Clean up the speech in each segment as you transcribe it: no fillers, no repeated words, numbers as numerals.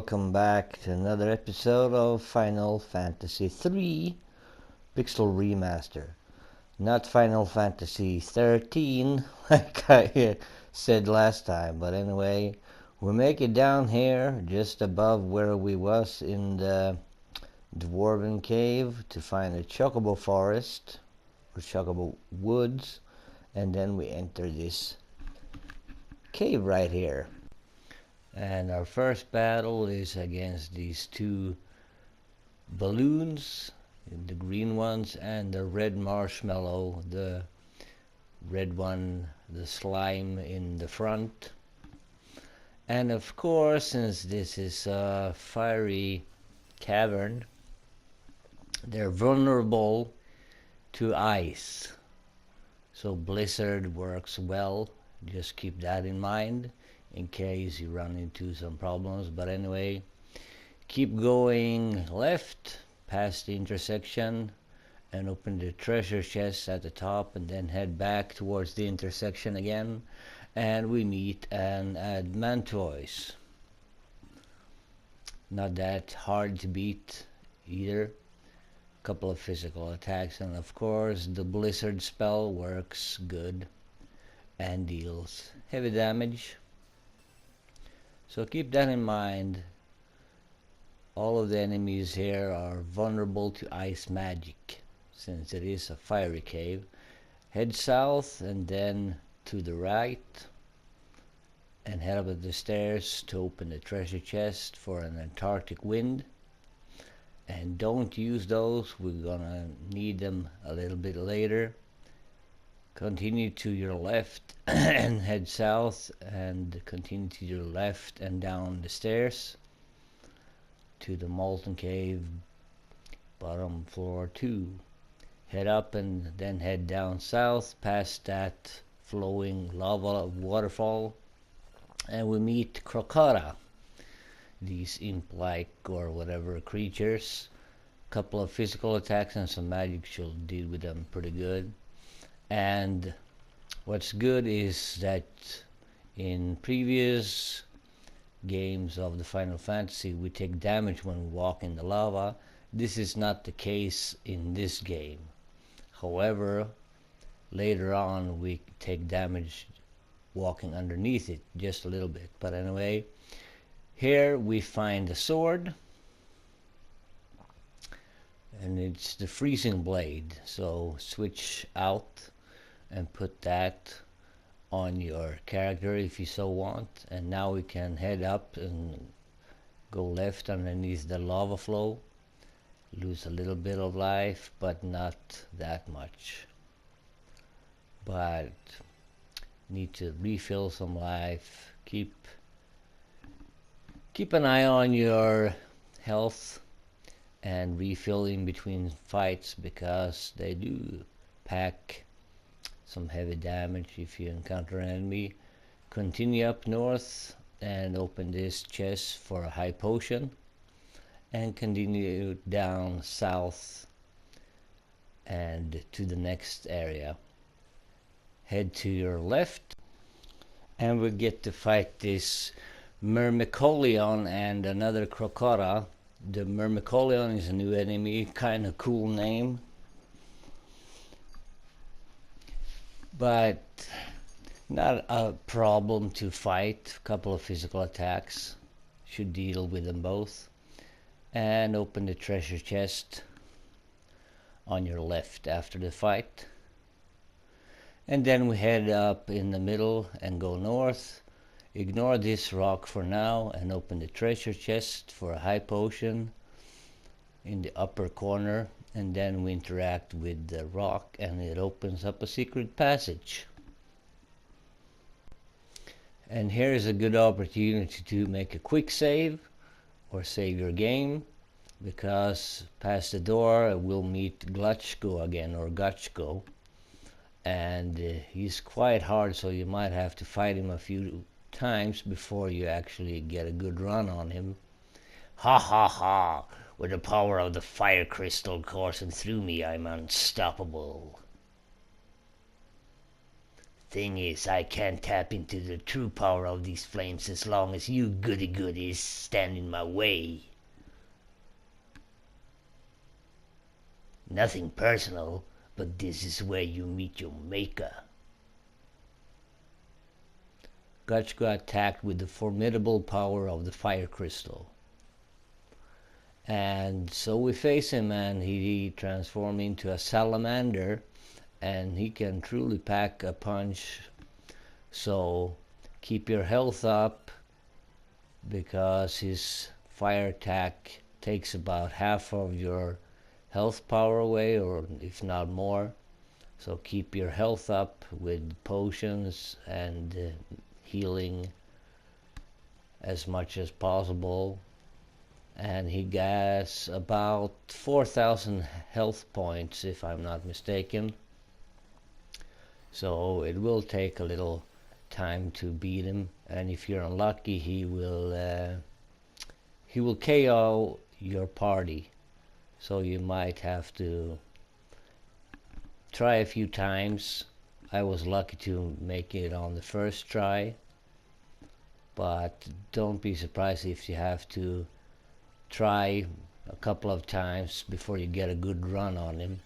welcome back to another episode of Final Fantasy III Pixel Remaster. Not Final Fantasy 13 like I said last time, but anyway, we make it down here just above where we was in the Dwarven Cave to find a chocobo forest or chocobo woods, and then we enter this cave right here. And our first battle is against these two balloons, the green ones, and the red marshmallow, the red one, the slime in the front. And of course, since this is a fiery cavern, they're vulnerable to ice. So blizzard works well, just keep that in mind in case you run into some problems. But anyway, keep going left past the intersection and open the treasure chest at the top, and then head back towards the intersection again, and we meet an Admantoise. Not that hard to beat either. Couple of physical attacks, and of course the blizzard spell works good and deals heavy damage. So keep that in mind. All of the enemies here are vulnerable to ice magic, since it is a fiery cave. Head south and then to the right, and head up the stairs to open the treasure chest for an Antarctic wind. And don't use those, we're gonna need them a little bit later. Continue to your left and head south, and continue to your left and down the stairs to the Molten Cave, bottom floor 2. Head up and then head down south past that flowing lava waterfall, and we meet Crocodile, these imp-like or whatever creatures. Couple of physical attacks and some magic should deal with them pretty good. And what's good is that in previous games of the Final Fantasy we take damage when we walk in the lava. This is not the case in this game. However, later on we take damage walking underneath it, just a little bit. But anyway, here we find a sword, and it's the freezing blade, so switch out and put that on your character if you so want. And now we can head up and go left underneath the lava flow. Lose a little bit of life, but not that much. But need to refill some life. Keep an eye on your health and refill in between fights, because they do pack some heavy damage if you encounter an enemy. Continue up north and open this chest for a high potion, and continue down south and to the next area. Head to your left and we get to fight this Myrmicolion and another Crocodile. The Myrmicolion is a new enemy, kind of cool name, but not a problem to fight. A couple of physical attacks should deal with them both. And open the treasure chest on your left after the fight. And then we head up in the middle and go north. Ignore this rock for now and open the treasure chest for a high potion in the upper corner, and then we interact with the rock and it opens up a secret passage. And here is a good opportunity to make a quick save or save your game, because past the door we'll meet Gutsco again, or Gutsco, and he's quite hard, so you might have to fight him a few times before you actually get a good run on him. Ha ha ha! With the power of the fire crystal coursing through me, I'm unstoppable. Thing is, I can't tap into the true power of these flames as long as you goody-goodies stand in my way. Nothing personal, but this is where you meet your maker. Gutsco attacked with the formidable power of the fire crystal. And so we face him, and he transformed into a salamander, and he can truly pack a punch. So keep your health up, because his fire attack takes about half of your health power away, or if not more. So keep your health up with potions and healing as much as possible. And he gets about 4,000 health points, if I'm not mistaken. So it will take a little time to beat him, and if you're unlucky, he will KO your party. So you might have to try a few times. I was lucky to make it on the first try, but don't be surprised if you have to try a couple of times before you get a good run on him.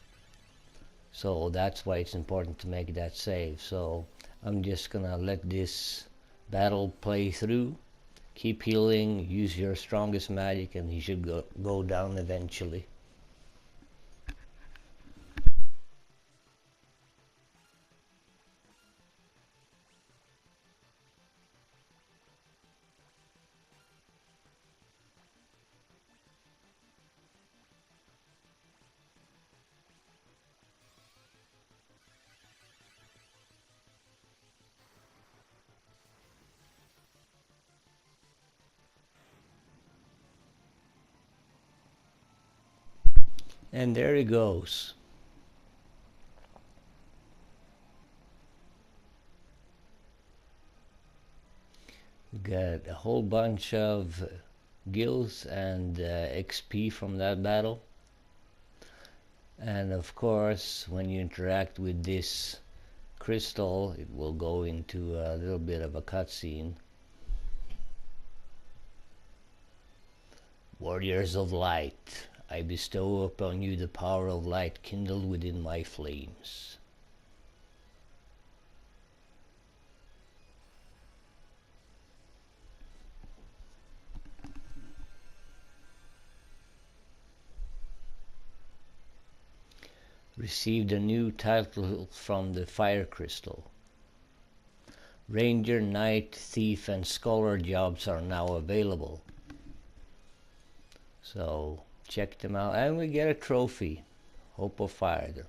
So that's why it's important to make that save. So I'm just gonna let this battle play through. Keep healing, use your strongest magic, and he should go down eventually. And there he goes. We got a whole bunch of gills and XP from that battle. And of course, when you interact with this crystal, it will go into a little bit of a cutscene. Warriors of light, I bestow upon you the power of light kindled within my flames. Received a new title from the fire crystal. Ranger, knight, thief, and scholar jobs are now available. So check them out, and we get a trophy, Hope of Fire,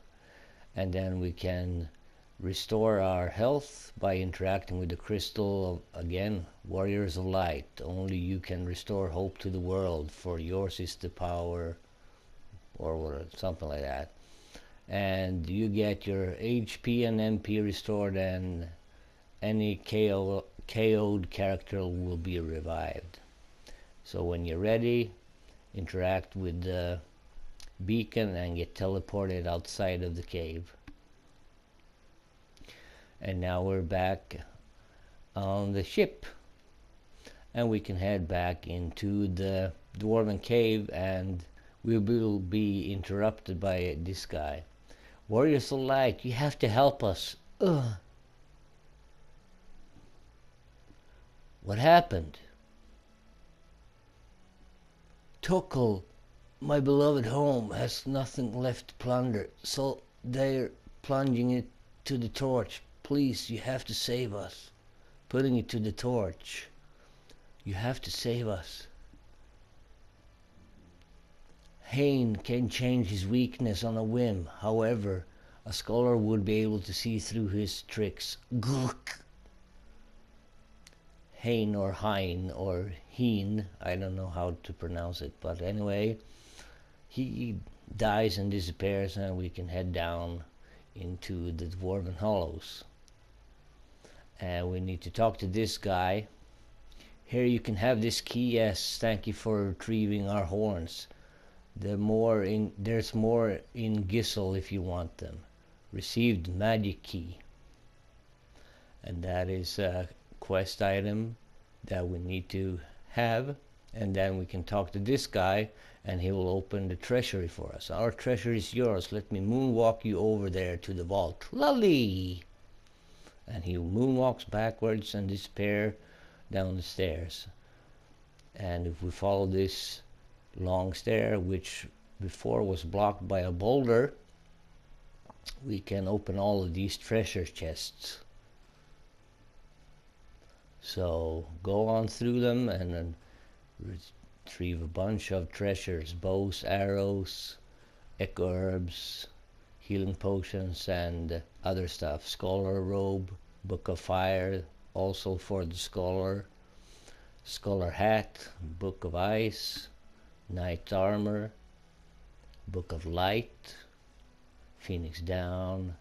and then we can restore our health by interacting with the crystal. Again, Warriors of Light, only you can restore hope to the world, for yours is the power, or something like that. And you get your HP and MP restored, and any KO'd character will be revived. So when you're ready, interact with the beacon and get teleported outside of the cave. And now we're back on the ship, and we can head back into the Dwarven Cave, and we will be interrupted by this guy. Warriors of Light, you have to help us. Ugh. What happened? Tokkul, my beloved home, has nothing left to plunder, so they're plunging it to the torch. Please, you have to save us. Putting it to the torch. You have to save us. Hien can change his weakness on a whim. However, a scholar would be able to see through his tricks. Gurk. Hien or Hien or Hien, I don't know how to pronounce it, but anyway, he dies and disappears, and we can head down into the Dwarven Hollows. And we need to talk to this guy. Here, you can have this key. Yes, thank you for retrieving our horns. There's more in Gysahl if you want them. Received magic key. and that is a quest item that we need to have, and then we can talk to this guy and he will open the treasury for us. Our treasure is yours, let me moonwalk you over there to the vault. Lovely! And he moonwalks backwards and disappears down the stairs. And if we follow this long stair, which before was blocked by a boulder, we can open all of these treasure chests. So go on through them and then retrieve a bunch of treasures, bows, arrows, echo herbs, healing potions, and other stuff. Scholar robe, book of fire, also for the scholar. Scholar hat, book of ice, knight armor, book of light, phoenix down,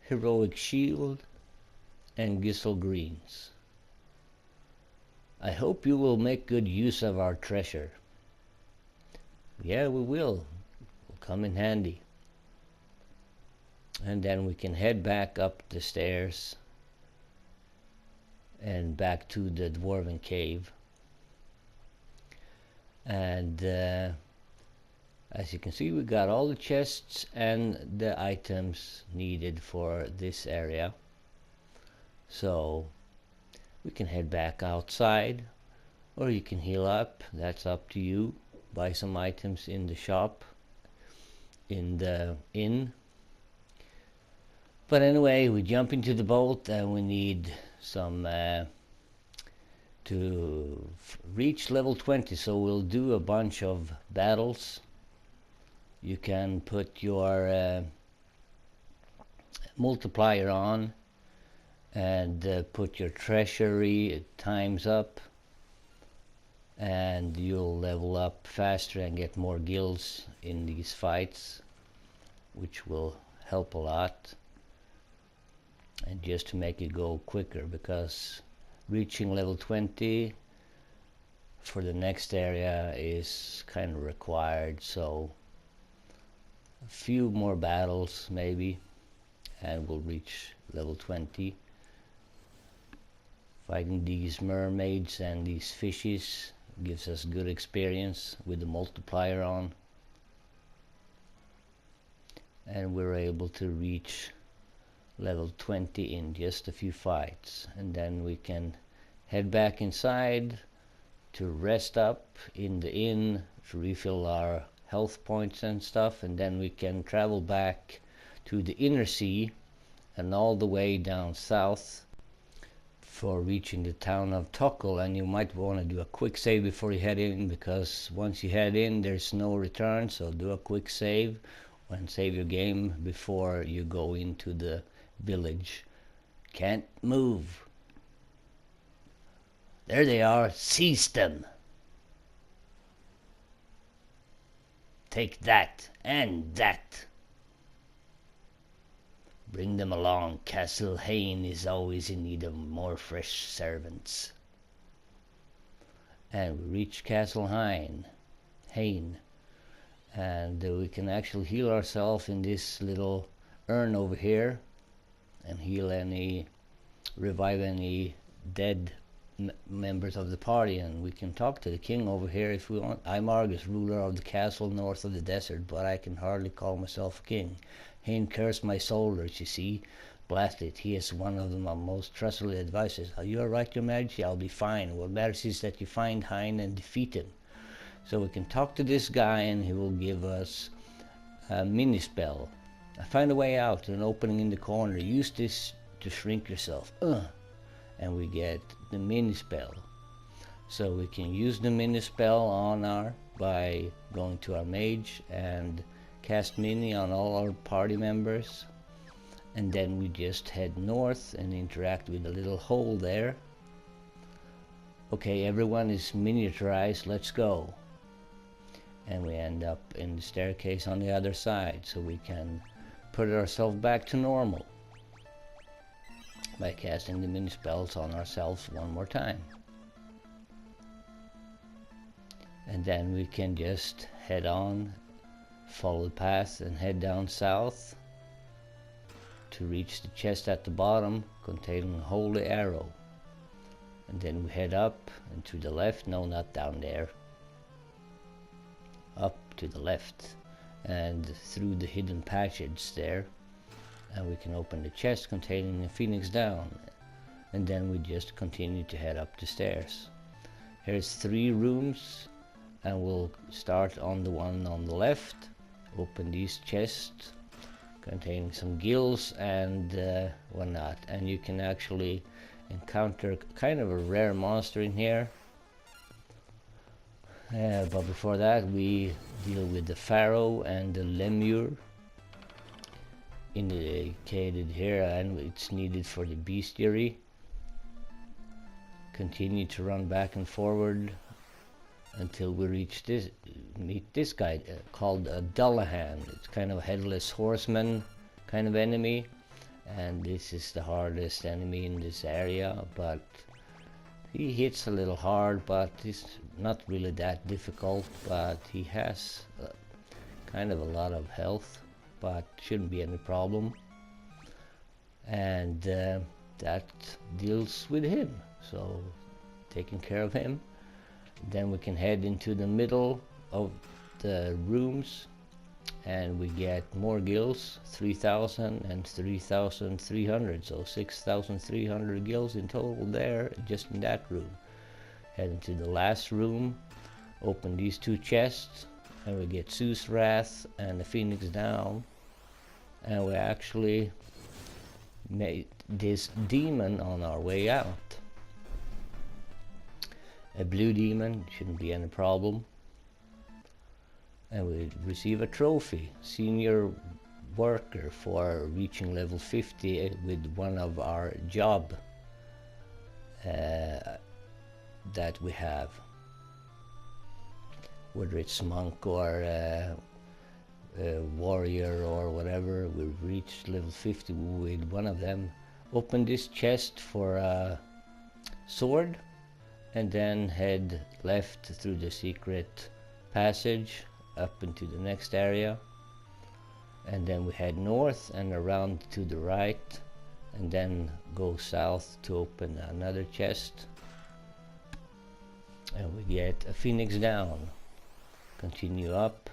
heroic shield, and Gysahl greens. I hope you will make good use of our treasure. Yeah, we will. It will come in handy. And then we can head back up the stairs and back to the Dwarven Cave. And as you can see, we got all the chests and the items needed for this area. So we can head back outside, or you can heal up, that's up to you. Buy some items in the shop, in the inn. But anyway, we jump into the boat and we need some to reach level 20, so we'll do a bunch of battles. You can put your multiplier on and put your treasury times up, and you'll level up faster and get more guilds in these fights, which will help a lot. And just to make it go quicker, because reaching level 20 for the next area is kind of required, so a few more battles maybe and we'll reach level 20. Fighting these mermaids and these fishes gives us good experience with the multiplier on, and we're able to reach level 20 in just a few fights, and then we can head back inside to rest up in the inn to refill our health points and stuff, and then we can travel back to the inner sea and all the way down south for reaching the town of Takka. And you might want to do a quick save before you head in, because once you head in there's no return, so do a quick save and save your game before you go into the village. Can't move. There they are. Seize them. Take that and that. Bring them along. Castle Hien is always in need of more fresh servants. And we reach Castle Hien. And we can actually heal ourselves in this little urn over here, and revive any dead members of the party. And we can talk to the king over here if we want. I'm Argus, ruler of the castle north of the desert, but I can hardly call myself a king. Hien cursed my soldiers, you see. Blast it, he is one of my most trustworthy advisors. Are you alright, your majesty? I'll be fine. What matters is that you find Hien and defeat him. So we can talk to this guy and he will give us a mini spell. I find a way out, an opening in the corner. Use this to shrink yourself. And we get the mini spell. So we can use the mini spell on by going to our mage and cast mini on all our party members. And then we just head north and interact with the little hole there. Okay, everyone is miniaturized, let's go. And we end up in the staircase on the other side, so we can put ourselves back to normal by casting the mini spells on ourselves one more time. And then we can just head on, follow the path and head down south to reach the chest at the bottom containing a holy arrow. And then we head up and to the left, no, not down there, up to the left and through the hidden passage there, and we can open the chest containing a phoenix down, and then we just continue to head up the stairs. Here's 3 rooms, and we'll start on the one on the left. Open these chests containing some gills and whatnot, and you can actually encounter kind of a rare monster in here. But before that we deal with the Pharaoh and the Lemur indicated here, and it's needed for the bestiary. Continue to run back and forward until we meet this guy called Dahn. It's kind of a headless horseman kind of enemy, and this is the hardest enemy in this area, but he hits a little hard, but he's not really that difficult, but he has kind of a lot of health, but shouldn't be any problem. And that deals with him, so taking care of him. Then we can head into the middle of the rooms and we get more gills, 3,000 and 3,300, so 6,300 gills in total there, just in that room. Head into the last room, open these 2 chests, and we get Zeus Wrath and the Phoenix down, and we actually made this demon on our way out. A blue demon, shouldn't be any problem. And we receive a trophy, senior worker, for reaching level 50 with one of our job that we have. Whether it's monk or warrior or whatever, we've reached level 50 with one of them. Open this chest for a sword, and then head left through the secret passage up into the next area, and then we head north and around to the right, and then go south to open another chest, and we get a phoenix down. Continue up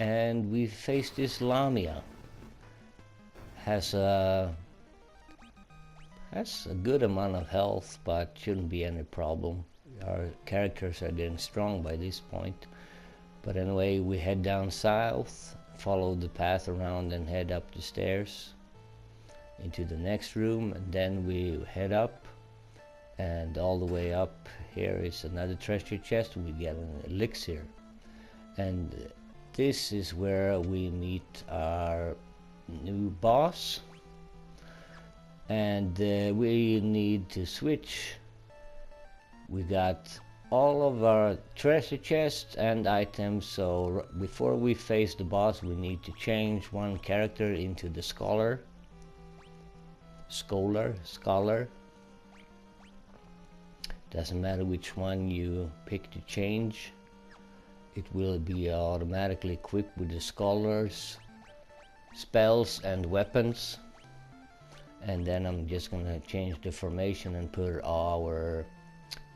and we face this Lamia. Has a good amount of health, but shouldn't be any problem. Our characters are getting strong by this point. But anyway, we head down south, follow the path around and head up the stairs into the next room, and then we head up, and all the way up here is another treasure chest. We get an elixir, and this is where we meet our new boss, and we need to switch. We got all of our treasure chests and items, so before we face the boss we need to change one character into the scholar. Doesn't matter which one you pick to change, it will be automatically equipped with the scholar's spells and weapons. And then I'm just gonna change the formation and put our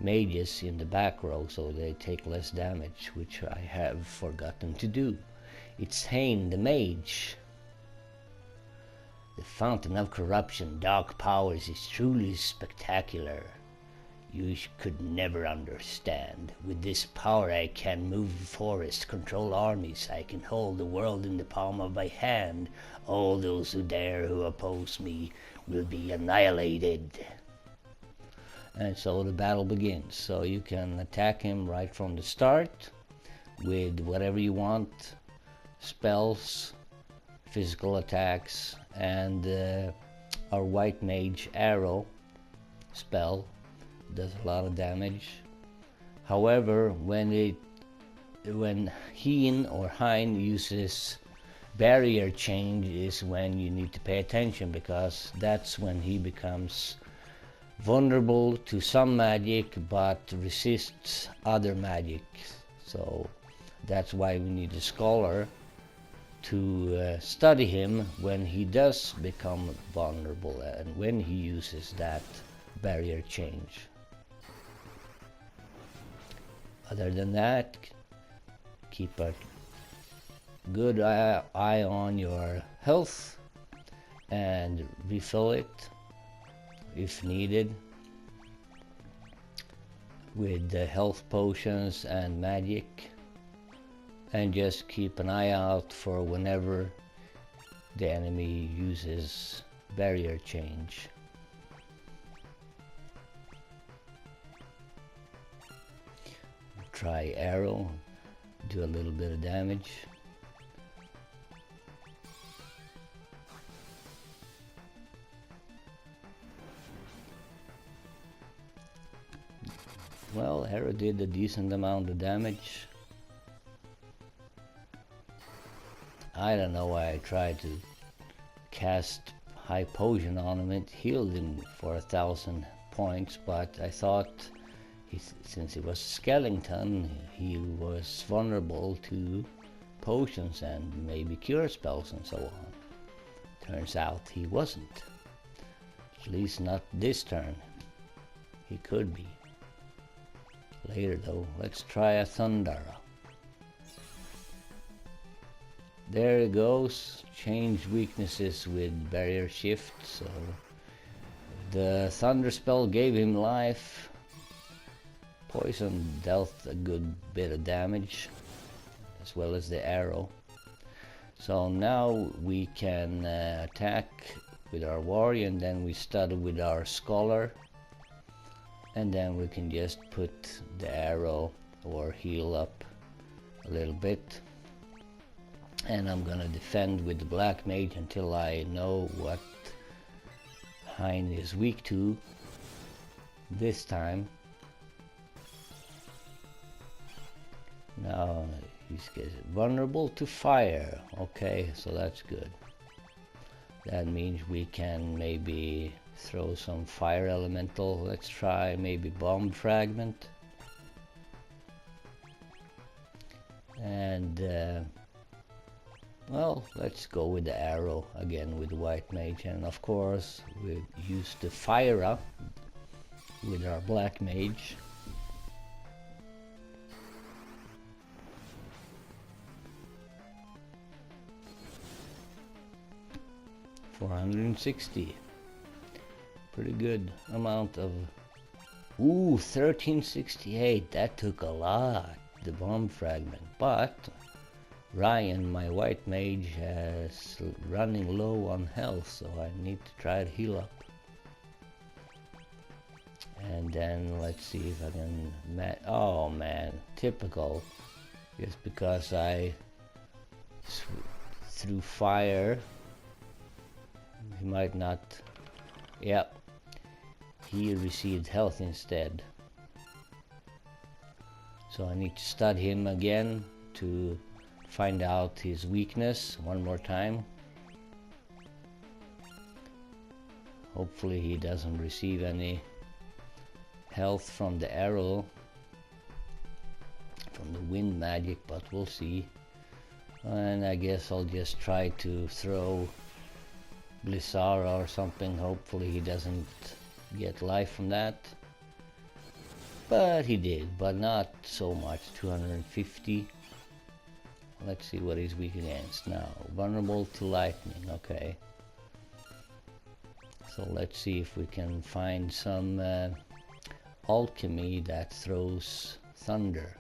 mages in the back row so they take less damage, which I have forgotten to do. It's Hien the mage. The fountain of corruption, dark powers, is truly spectacular. You could never understand. With this power I can move forests, control armies, I can hold the world in the palm of my hand. All those who oppose me will be annihilated. And so the battle begins. So you can attack him right from the start with whatever you want. Spells, physical attacks, and our white mage arrow spell does a lot of damage. However, when Hien or Hien uses barrier change is when you need to pay attention, because that's when he becomes vulnerable to some magic but resists other magic. So that's why we need a scholar to study him when he does become vulnerable and when he uses that barrier change. Other than that, keep a good eye on your health and refill it if needed with the health potions and magic, and just keep an eye out for whenever the enemy uses barrier change. Try arrow, do a little bit of damage. Well, arrow did a decent amount of damage. I don't know why I tried to cast high potion on him. It healed him for 1,000 points, but I thought since he was skeleton, he was vulnerable to potions and maybe cure spells and so on. Turns out he wasn't. At least not this turn. He could be. Later though, let's try a Thundara. There it goes. Change weaknesses with barrier shift. So the thunder spell gave him life. Poison dealt a good bit of damage, as well as the arrow. So now we can attack with our warrior, and then we study with our scholar, and then we can just put the arrow or heal up a little bit. And I'm gonna defend with the black mage until I know what Hien is weak to this time. Now he's vulnerable to fire. Okay, so that's good. That means we can maybe throw some fire elemental. Let's try maybe bomb fragment. And well, let's go with the arrow again with the white mage, and of course we use the fire up with our black mage. $460. Pretty good amount of. Ooh, 1368. That took a lot, the bomb fragment. But Ryan, my white mage, is running low on health, so I need to try to heal up. And then let's see if I can. Oh man, typical. Just because I threw fire. He might not. Yep. He received health instead. So I need to study him again to find out his weakness one more time. Hopefully he doesn't receive any health from the arrow, from the wind magic, but we'll see. And I guess I'll just try to throw Blissara or something. Hopefully he doesn't get life from that. But he did, but not so much. 250. Let's see what he's weak against now. Vulnerable to lightning, okay. So let's see if we can find some alchemy that throws thunder.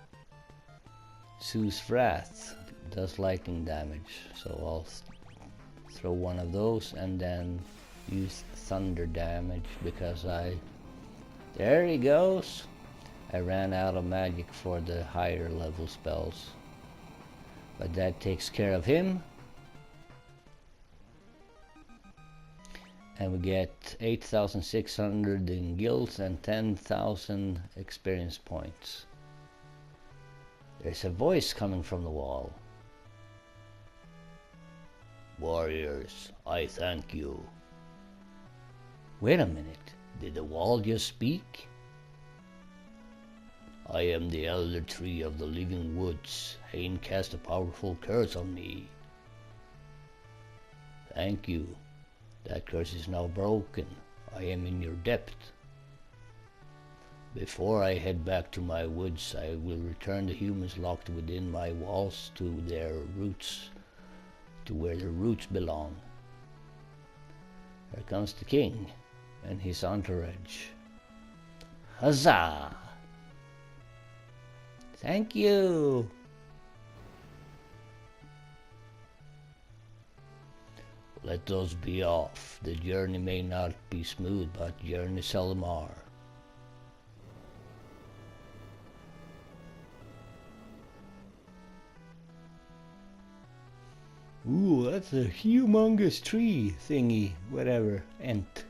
Sue's Wrath does lightning damage, so I'll throw one of those and then use thunder damage because there he goes. I ran out of magic for the higher level spells, but that takes care of him. And we get 8,600 in guilds and 10,000 experience points. There's a voice coming from the wall. Warriors, I thank you. Wait a minute, did the wall just speak? I am the elder tree of the living woods. Hien cast a powerful curse on me. Thank you. That curse is now broken. I am in your debt. Before I head back to my woods, I will return the humans locked within my walls to their roots, to where their roots belong. Here comes the king and his entourage. Huzzah! Thank you! Let those be off. The journey may not be smooth, but journeys seldom are. Ooh, that's a humongous tree thingy, whatever, ent.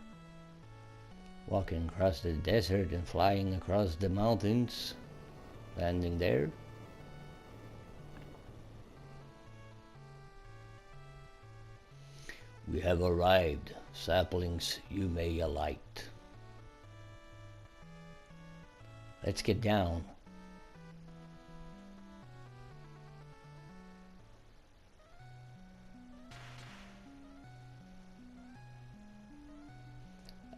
Walking across the desert and flying across the mountains, landing there. We have arrived. Saplings, you may alight. Let's get down.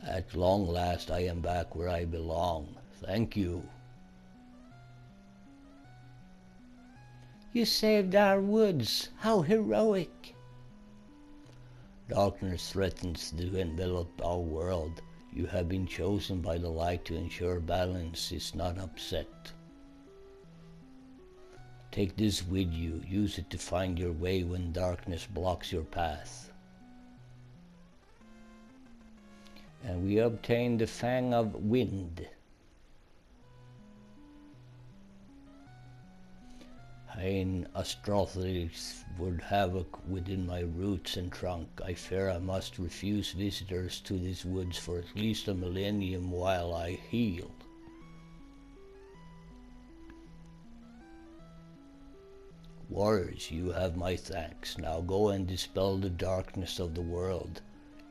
At long last I am back where I belong. Thank you. You saved our woods. How heroic. Darkness threatens to envelop our world. You have been chosen by the light to ensure balance is not upset. Take this with you. Use it to find your way when darkness blocks your path. And we obtain the Fang of Wind. Hien Astrothes would havoc within my roots and trunk. I fear I must refuse visitors to these woods for at least a millennium while I heal. Warriors, you have my thanks. Now go and dispel the darkness of the world.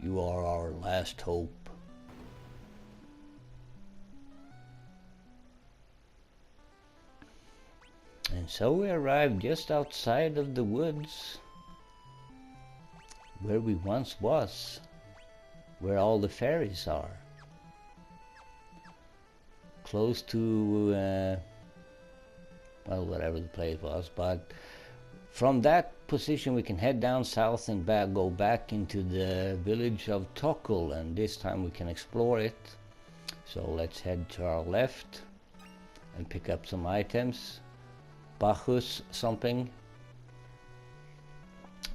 You are our last hope. And so we arrived just outside of the woods, where we once was, where all the fairies are. Close to, well, whatever the place was, but from that position we can head down south and go back into the village of Tokul, and this time we can explore it. So let's head to our left and pick up some items. Bacchus something,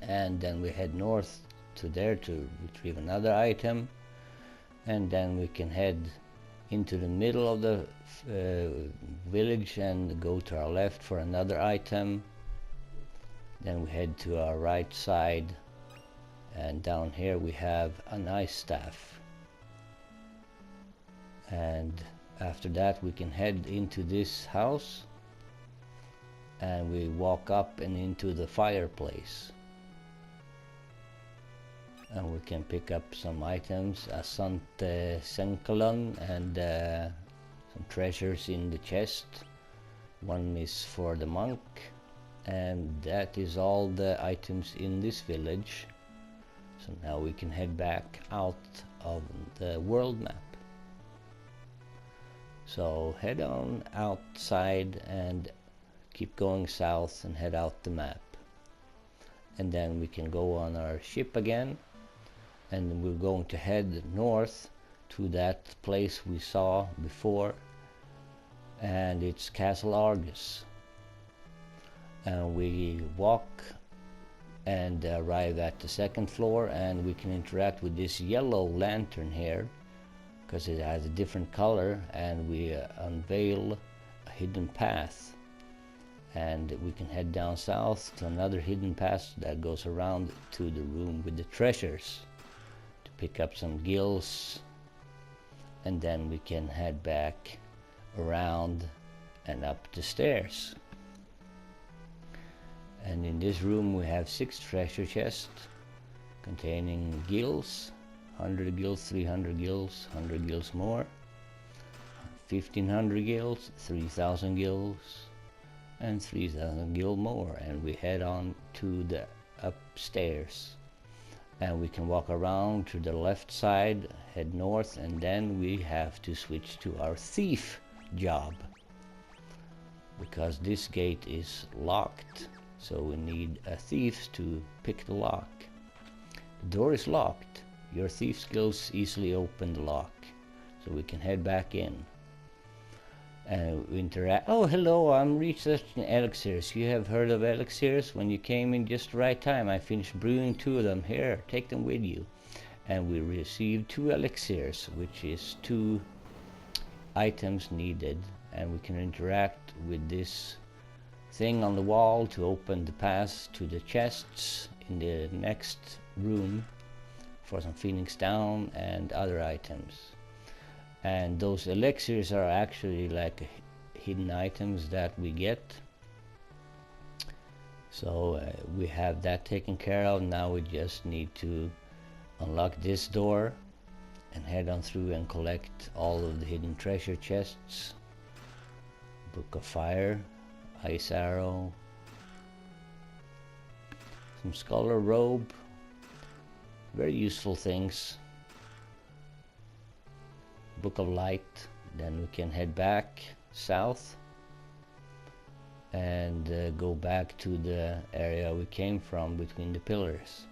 and then we head north to there to retrieve another item, and then we can head into the middle of the village and go to our left for another item. Then we head to our right side, and down here we have an ice staff, and after that we can head into this house and we walk up and into the fireplace, and we can pick up some items, Asante Senkalon, and some treasures in the chest. One is for the monk, and that is all the items in this village. So now we can head back out of the world map. So head on outside and keep going south and head out the map, and then we can go on our ship again, and we're going to head north to that place we saw before, and it's Castle Argus, and we walk and arrive at the second floor, and we can interact with this yellow lantern here because it has a different color, and we unveil a hidden path. And we can head down south to another hidden path that goes around to the room with the treasures to pick up some gills, and then we can head back around and up the stairs. And in this room we have 6 treasure chests containing gills, 100 gills, 300 gills, 100 gills more, 1500 gills, 3000 gills, and 3000 gil more, and we head on to the upstairs, and we can walk around to the left side, head north, and then we have to switch to our thief job because this gate is locked, so we need a thief to pick the lock. The door is locked. Your thief skills easily open the lock, so we can head back in and we interact. Oh, hello, I'm researching elixirs. You have heard of elixirs? When you came in just the right time, I finished brewing 2 of them. Here, take them with you. And we received 2 elixirs, which is 2 items needed, and we can interact with this thing on the wall to open the path to the chests in the next room for some Phoenix down and other items. And those elixirs are actually like hidden items that we get. So we have that taken care of. Now we just need to unlock this door and head on through and collect all of the hidden treasure chests. Book of Fire, Ice Arrow, some Scholar Robe, very useful things. Book of Light. Then we can head back south and go back to the area we came from between the pillars,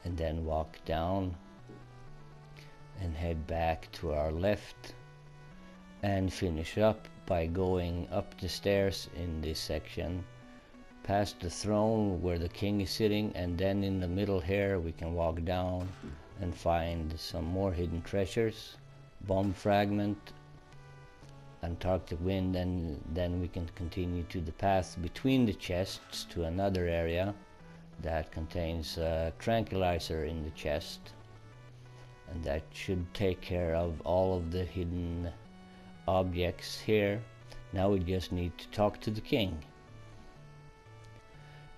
and then walk down and head back to our left and finish up by going up the stairs in this section past the throne where the king is sitting, and then in the middle here we can walk down and find some more hidden treasures. Bomb fragment, Antarctic wind, and then we can continue to the path between the chests to another area that contains a tranquilizer in the chest, and that should take care of all of the hidden objects here. Now we just need to talk to the king.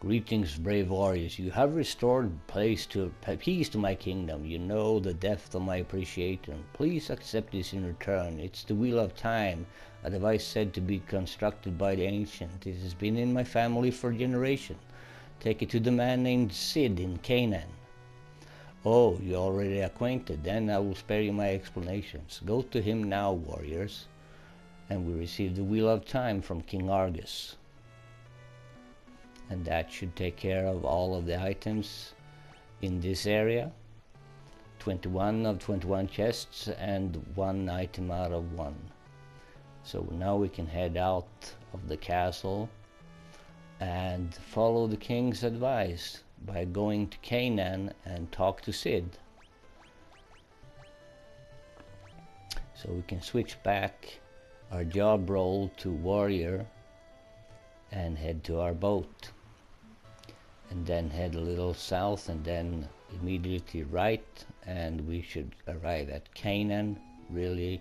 Greetings, brave warriors. You have restored peace to my kingdom. You know the depth of my appreciation. Please accept this in return. It's the Wheel of Time, a device said to be constructed by the ancient. It has been in my family for generations. Take it to the man named Sid in Caanan. Oh, you're already acquainted. Then I will spare you my explanations. Go to him now, warriors. And we received the Wheel of Time from King Argus. And that should take care of all of the items in this area. 21 of 21 chests and 1 item out of 1. So now we can head out of the castle and follow the king's advice by going to Caanan and talk to Sid. So we can switch back our job role to warrior and head to our boat, and then head a little south and then immediately right, and we should arrive at Caanan really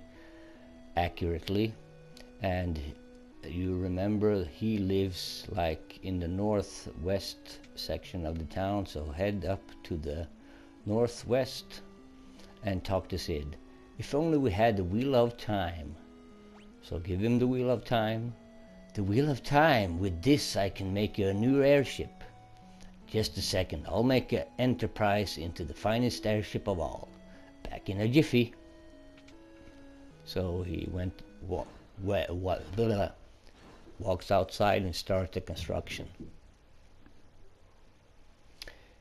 accurately. And you remember he lives like in the northwest section of the town, so head up to the northwest and talk to Sid. If only we had the Wheel of Time. So give him the Wheel of Time. The Wheel of Time. With this I can make you a new airship. Just a second, I'll make an Enterprise into the finest airship of all. Back in a jiffy. So he walks outside and starts the construction.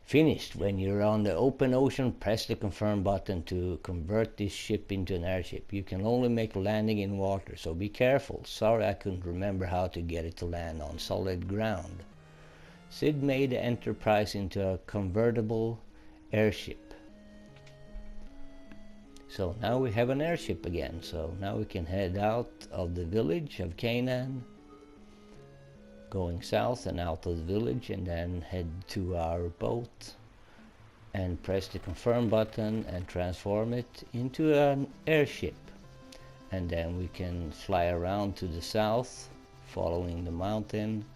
Finished. When you're on the open ocean, press the confirm button to convert this ship into an airship. You can only make landing in water, so be careful. Sorry I couldn't remember how to get it to land on solid ground. Sid made the Enterprise into a convertible airship. So now we have an airship again. So now we can head out of the village of Caanan, going south and out of the village, and then head to our boat and press the confirm button and transform it into an airship. And then we can fly around to the south, following the mountain,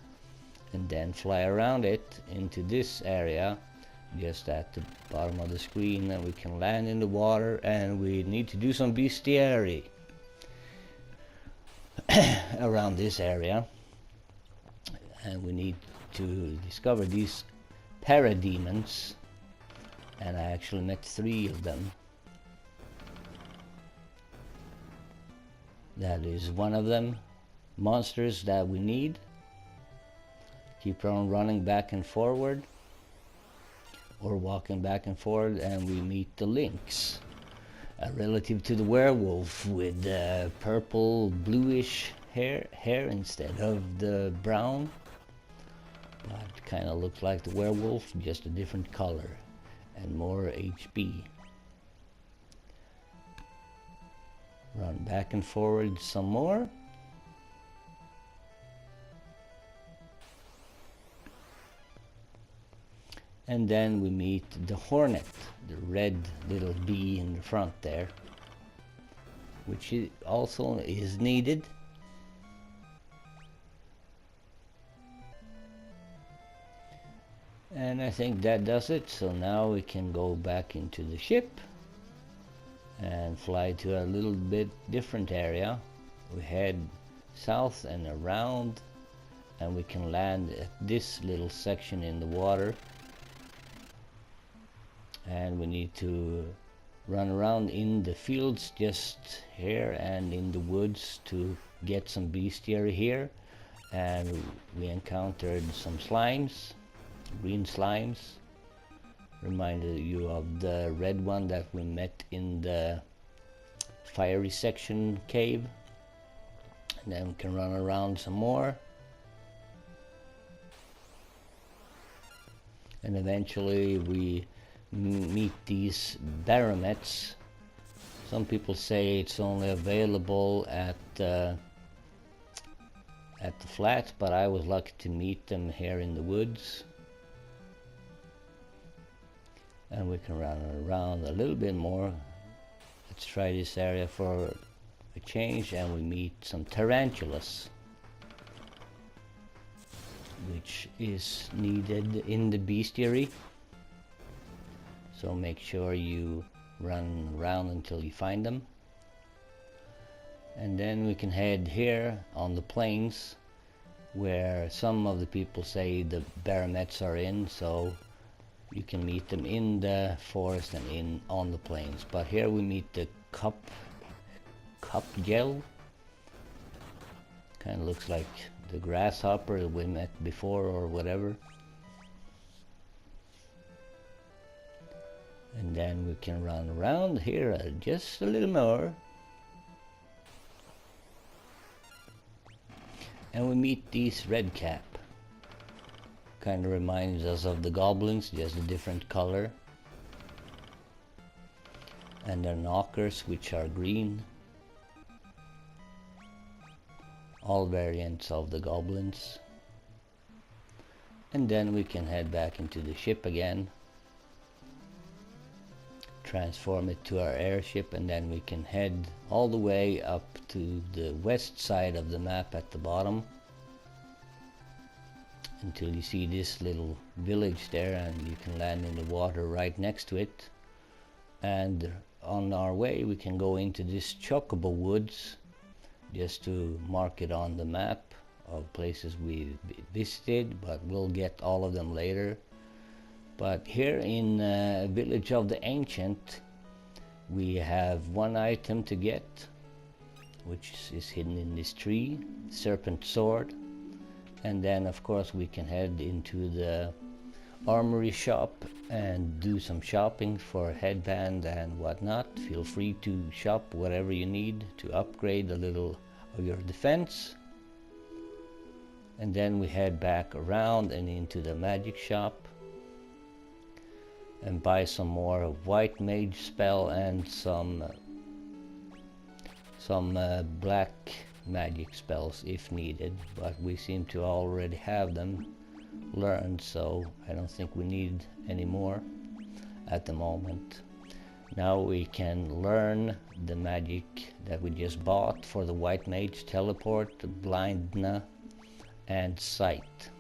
and then fly around it into this area just at the bottom of the screen, and we can land in the water, and we need to do some bestiary around this area. And we need to discover these parademons and I actually met 3 of them. That is one of them. Monsters that we need. Keep on running back and forward, or walking back and forward, and we meet the lynx, a relative to the werewolf with purple bluish hair instead of the brown, but kind of looks like the werewolf, just a different color and more HP. Run back and forward some more. And then we meet the hornet, the red little bee in the front there, which also is needed. And I think that does it. So now we can go back into the ship and fly to a little bit different area. We head south and around, and we can land at this little section in the water. And we need to run around in the fields just here and in the woods to get some bestiary here. And we encountered some slimes, green slimes. Reminded you of the red one that we met in the fiery section cave. And then we can run around some more. And eventually we meet these Gigametz. Some people say it's only available at the flats, but I was lucky to meet them here in the woods. And we can run around a little bit more. Let's try this area for a change, and we meet some tarantulas, which is needed in the bestiary. So make sure you run around until you find them. And then we can head here on the plains, where some of the people say the Gigametz are in, so you can meet them in the forest and on the plains. But here we meet the cup gel. Kind of looks like the grasshopper that we met before or whatever. And then we can run around here just a little more. And we meet these red cap. Kind of reminds us of the goblins, just a different color. And their knockers, which are green. All variants of the goblins. And then we can head back into the ship again. Transform it to our airship, and then we can head all the way up to the west side of the map at the bottom until you see this little village there, and you can land in the water right next to it. And on our way we can go into this chocobo woods just to mark it on the map of places we visited, but we'll get all of them later. But here in Village of the Ancient, we have one item to get, which is hidden in this tree, Serpent Sword. And then of course we can head into the armory shop and do some shopping for headband and whatnot. Feel free to shop whatever you need to upgrade a little of your defense. And then we head back around and into the magic shop and buy some more white mage spell and some black magic spells if needed, but we seem to already have them learned, so I don't think we need any more at the moment. Now we can learn the magic that we just bought for the white mage: teleport, blindna, and sight.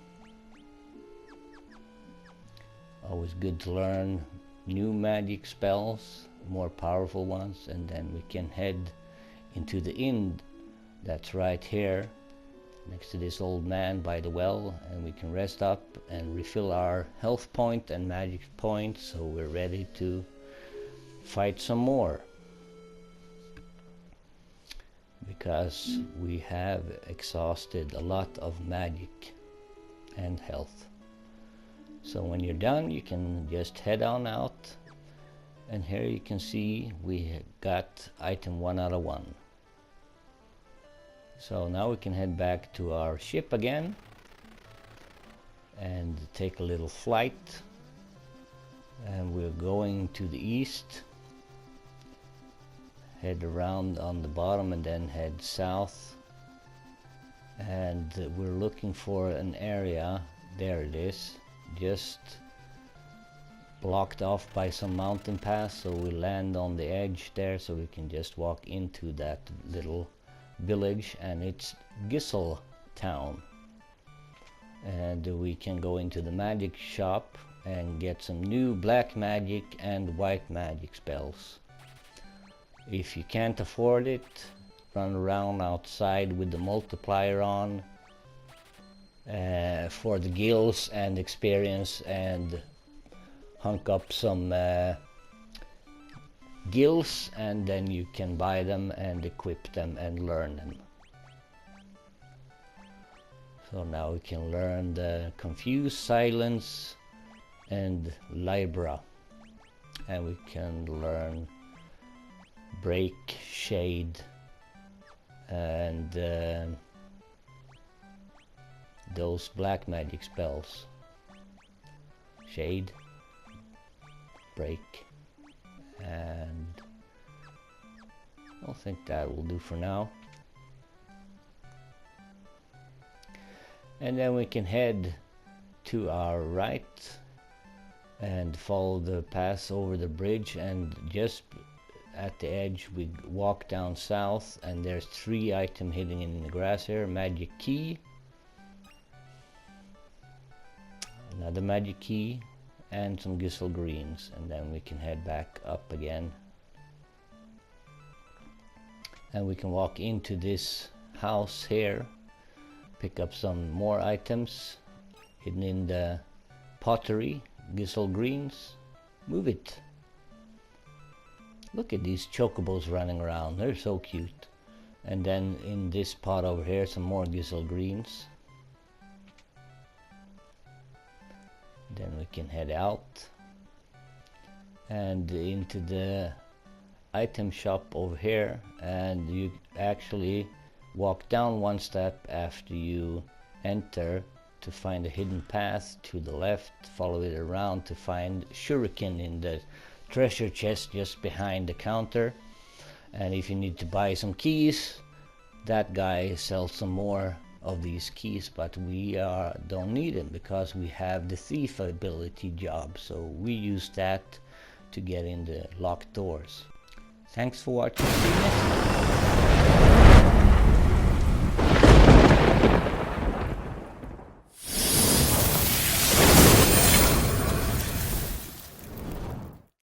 Always good to learn new magic spells, more powerful ones. And then we can head into the inn that's right here next to this old man by the well, and we can rest up and refill our health point and magic point, so we're ready to fight some more, because we have exhausted a lot of magic and health. So when you're done, you can just head on out, and here you can see we got item 1 out of 1. So now we can head back to our ship again and take a little flight, and we're going to the east, head around on the bottom and then head south, and we're looking for an area. There it is, just blocked off by some mountain pass, so we land on the edge there, so we can just walk into that little village, and it's Gysahl town, and we can go into the magic shop and get some new black magic and white magic spells. If you can't afford it, run around outside with the multiplier on for the gills and experience, and hunk up some gills, and then you can buy them and equip them and learn them. So now we can learn the Confuse, Silence and Libra, and we can learn Break, Shade, and those black magic spells. Shade, Break, and I think that will do for now. And then we can head to our right and follow the path over the bridge, and just at the edge we walk down south, and there's 3 items hidden in the grass here. Magic key, another magic key, and some Gysahl greens, and then we can head back up again, and we can walk into this house here, pick up some more items hidden in the pottery. Gysahl greens, move it. Look at these chocobos running around, they're so cute. And then in this pot over here, some more Gysahl greens. Then we can head out and into the item shop over here, and you actually walk down 1 step after you enter to find a hidden path to the left. Follow it around to find shuriken in the treasure chest just behind the counter, and if you need to buy some keys, that guy sells some more of these keys, but we don't need them because we have the thief ability job, so we use that to get in the locked doors. Thanks for watching. See you next time.